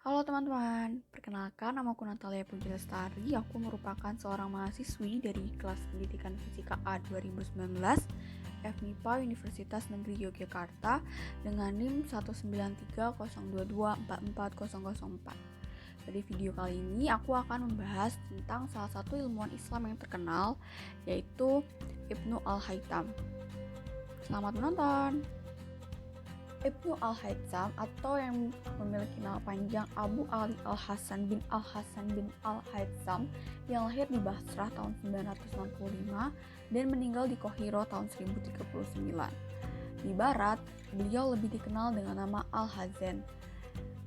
Halo teman-teman, perkenalkan namaku Natalia Puji Lestari. Aku merupakan seorang mahasiswi dari kelas pendidikan Fisika A 2019 FMIPA Universitas Negeri Yogyakarta dengan NIM 19302244004. Pada video kali ini aku akan membahas tentang salah satu ilmuwan Islam yang terkenal, yaitu Ibnu Al-Haytham. Selamat menonton! Ibnu Al-Haytham atau yang memiliki nama panjang Abu Ali Al-Hasan bin Al-Haytham yang lahir di Basrah tahun 965 dan meninggal di Qohiro tahun 1039. Di barat, beliau lebih dikenal dengan nama Al-Hazen.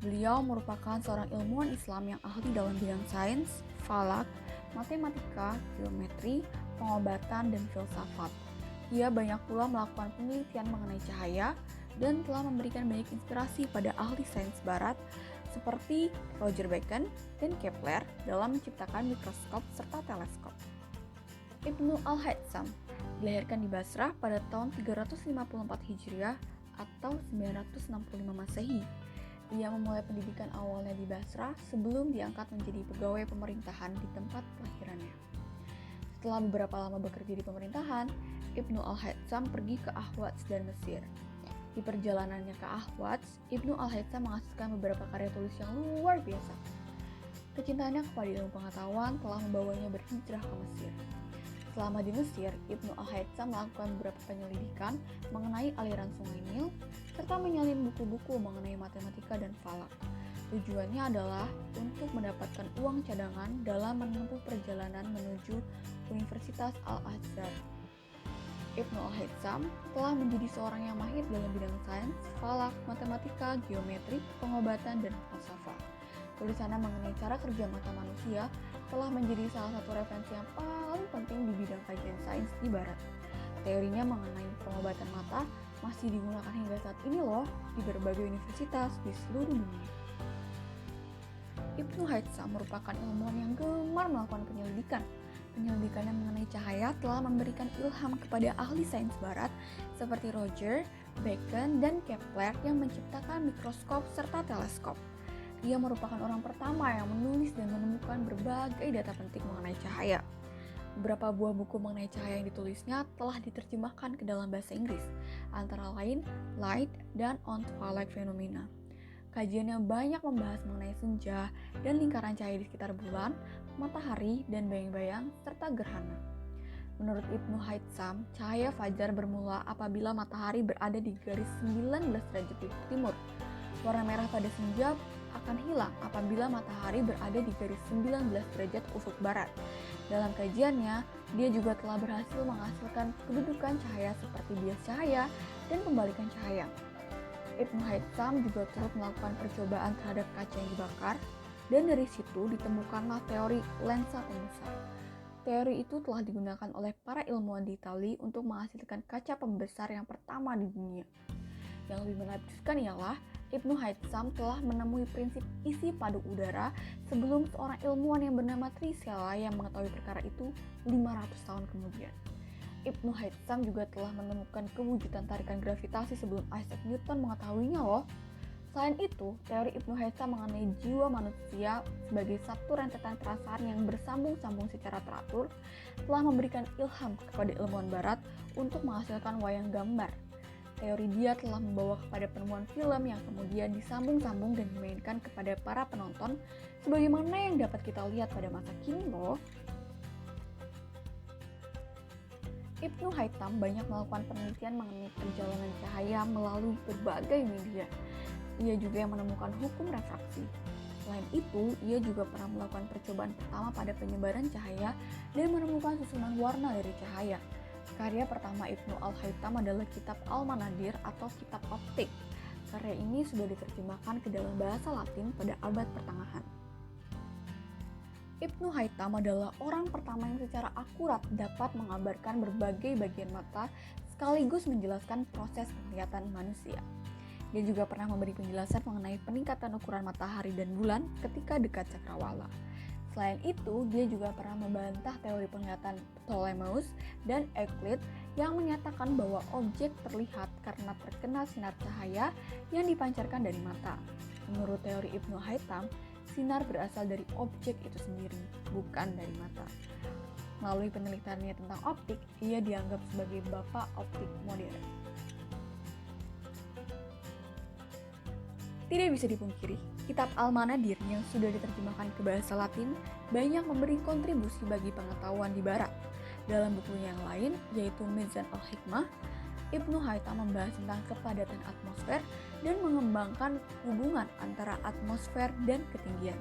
Beliau merupakan seorang ilmuwan Islam yang ahli dalam bidang sains, falak, matematika, geometri, pengobatan, dan filsafat. Ia banyak pula melakukan penelitian mengenai cahaya dan telah memberikan banyak inspirasi pada ahli sains barat seperti Roger Bacon dan Kepler dalam menciptakan mikroskop serta teleskop. Ibnu Al-Haytham dilahirkan di Basrah pada tahun 354 Hijriah atau 965 Masehi. Ia memulai pendidikan awalnya di Basrah sebelum diangkat menjadi pegawai pemerintahan di tempat kelahirannya. Setelah beberapa lama bekerja di pemerintahan, Ibnu Al-Haytham pergi ke Ahwaz dan Mesir. Di perjalanannya ke Ahwaz, Ibnu Al-Haytham menghasilkan beberapa karya tulis yang luar biasa. Kecintaannya kepada ilmu pengetahuan telah membawanya berhijrah ke Mesir. Selama di Mesir, Ibnu Al-Haytham melakukan beberapa penyelidikan mengenai aliran sungai Nil, serta menyalin buku-buku mengenai matematika dan falak. Tujuannya adalah untuk mendapatkan uang cadangan dalam menempuh perjalanan menuju Universitas Al-Azhar. Ibnu Al-Haytham telah menjadi seorang yang mahir dalam bidang sains, falak, matematika, geometri, pengobatan, dan falsafah. Tulisannya mengenai cara kerja mata manusia telah menjadi salah satu referensi yang paling penting di bidang kajian sains di barat. Teorinya mengenai pengobatan mata masih digunakan hingga saat ini loh di berbagai universitas di seluruh dunia. Ibnu Haytham merupakan ilmuwan yang gemar melakukan penyelidikan. Penyelidikannya mengenai cahaya telah memberikan ilham kepada ahli sains barat seperti Roger, Bacon, dan Kepler yang menciptakan mikroskop serta teleskop. Dia merupakan orang pertama yang menulis dan menemukan berbagai data penting mengenai cahaya. Beberapa buah buku mengenai cahaya yang ditulisnya telah diterjemahkan ke dalam bahasa Inggris, antara lain Light dan On Twilight Phenomena. Kajiannya banyak membahas mengenai senja dan lingkaran cahaya di sekitar bulan, matahari, dan bayang-bayang, serta gerhana. Menurut Ibnu Haytham, cahaya fajar bermula apabila matahari berada di garis 19 derajat ufuk timur. Warna merah pada senja akan hilang apabila matahari berada di garis 19 derajat ufuk barat. Dalam kajiannya, dia juga telah berhasil menghasilkan kedudukan cahaya seperti bias cahaya dan pembalikan cahaya. Ibnu Haytham juga turut melakukan percobaan terhadap kaca yang dibakar, dan dari situ ditemukanlah teori lensa pembesar. Teori itu telah digunakan oleh para ilmuwan di Italia untuk menghasilkan kaca pembesar yang pertama di dunia. Yang lebih menakjubkan ialah Ibnu Haytham telah menemui prinsip isi padu udara sebelum seorang ilmuwan yang bernama Trisela yang mengetahui perkara itu 500 tahun kemudian. Ibnu Haytham juga telah menemukan kewujudan tarikan gravitasi sebelum Isaac Newton mengetahuinya loh. Selain itu, teori Ibnu Haytham mengenai jiwa manusia sebagai satu rentetan perasaan yang bersambung-sambung secara teratur telah memberikan ilham kepada ilmuwan barat untuk menghasilkan wayang gambar. Teori dia telah membawa kepada penemuan film yang kemudian disambung-sambung dan dimainkan kepada para penonton sebagaimana yang dapat kita lihat pada masa kini loh. Ibnu Haytham banyak melakukan penelitian mengenai perjalanan cahaya melalui berbagai media. Ia juga yang menemukan hukum refraksi. Selain itu, ia juga pernah melakukan percobaan pertama pada penyebaran cahaya dan menemukan susunan warna dari cahaya. Karya pertama Ibnu Al-Haytham adalah kitab Al-Manadir atau kitab optik. Karya ini sudah diterjemahkan ke dalam bahasa Latin pada abad pertengahan. Ibnu Haytham adalah orang pertama yang secara akurat dapat menggambarkan berbagai bagian mata sekaligus menjelaskan proses penglihatan manusia. Dia juga pernah memberi penjelasan mengenai peningkatan ukuran matahari dan bulan ketika dekat cakrawala. Selain itu, dia juga pernah membantah teori penglihatan Ptolemeus dan Euclid yang menyatakan bahwa objek terlihat karena terkena sinar cahaya yang dipancarkan dari mata. Menurut teori Ibnu Haytham, sinar berasal dari objek itu sendiri, bukan dari mata. Melalui penelitiannya tentang optik, ia dianggap sebagai bapak optik modern. Tidak bisa dipungkiri, kitab Al-Manadir yang sudah diterjemahkan ke bahasa Latin banyak memberi kontribusi bagi pengetahuan di Barat. Dalam bukunya yang lain, yaitu Mizan al-Hikmah, Ibnu Haytham membahas tentang kepadatan atmosfer dan mengembangkan hubungan antara atmosfer dan ketinggian.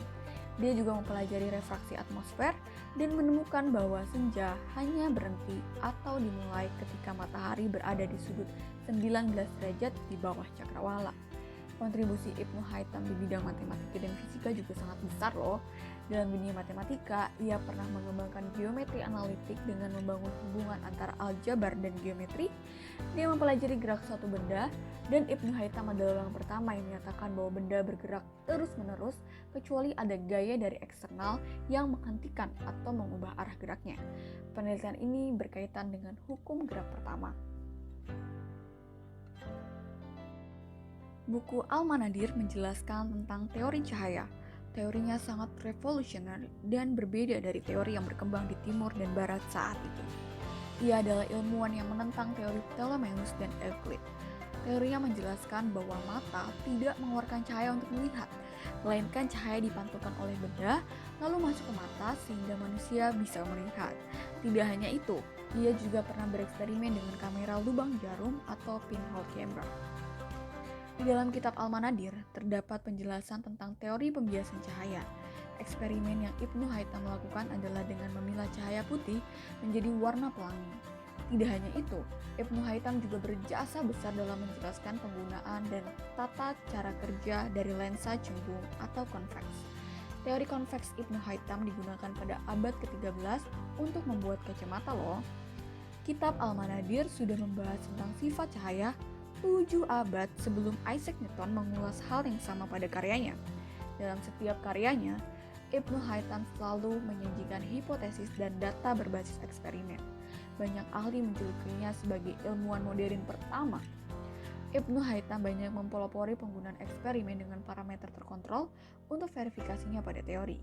Dia juga mempelajari refraksi atmosfer dan menemukan bahwa senja hanya berhenti atau dimulai ketika matahari berada di sudut 19 derajat di bawah cakrawala. Kontribusi Ibnu Haytham di bidang matematika dan fisika juga sangat besar loh. Dalam dunia matematika, ia pernah mengembangkan geometri analitik dengan membangun hubungan antara aljabar dan geometri. Dia mempelajari gerak suatu benda, dan Ibnu Haytham adalah orang pertama yang menyatakan bahwa benda bergerak terus-menerus kecuali ada gaya dari eksternal yang menghentikan atau mengubah arah geraknya. Penelitian ini berkaitan dengan hukum gerak pertama. Buku Al-Manadir menjelaskan tentang teori cahaya. Teorinya sangat revolusioner dan berbeda dari teori yang berkembang di timur dan barat saat itu. Ia adalah ilmuwan yang menentang teori Ptolemeus dan Euclid. Teorinya menjelaskan bahwa mata tidak mengeluarkan cahaya untuk melihat, melainkan cahaya dipantulkan oleh benda lalu masuk ke mata sehingga manusia bisa melihat. Tidak hanya itu, ia juga pernah bereksperimen dengan kamera lubang jarum atau pinhole camera. Di dalam kitab Al-Manadir terdapat penjelasan tentang teori pembiasan cahaya. Eksperimen yang Ibnu Haytham lakukan adalah dengan memilah cahaya putih menjadi warna pelangi. Tidak hanya itu, Ibnu Haytham juga berjasa besar dalam menjelaskan penggunaan dan tata cara kerja dari lensa cembung atau convex. Teori convex Ibnu Haytham digunakan pada abad ke-13 untuk membuat kacamata loh. Kitab Al-Manadir sudah membahas tentang sifat cahaya 7 abad sebelum Isaac Newton mengulas hal yang sama pada karyanya. Dalam setiap karyanya, Ibnu Haytham selalu menyajikan hipotesis dan data berbasis eksperimen. Banyak ahli menjulukinya sebagai ilmuwan modern pertama. Ibnu Haytham banyak mempelopori penggunaan eksperimen dengan parameter terkontrol untuk verifikasinya pada teori.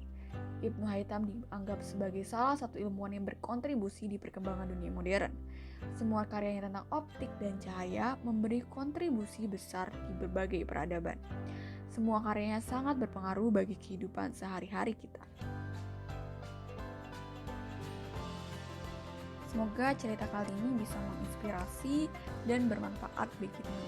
Ibnu Haytham dianggap sebagai salah satu ilmuwan yang berkontribusi di perkembangan dunia modern. Semua karyanya tentang optik dan cahaya memberi kontribusi besar di berbagai peradaban. Semua karyanya sangat berpengaruh bagi kehidupan sehari-hari kita. Semoga cerita kali ini bisa menginspirasi dan bermanfaat bagi teman-teman.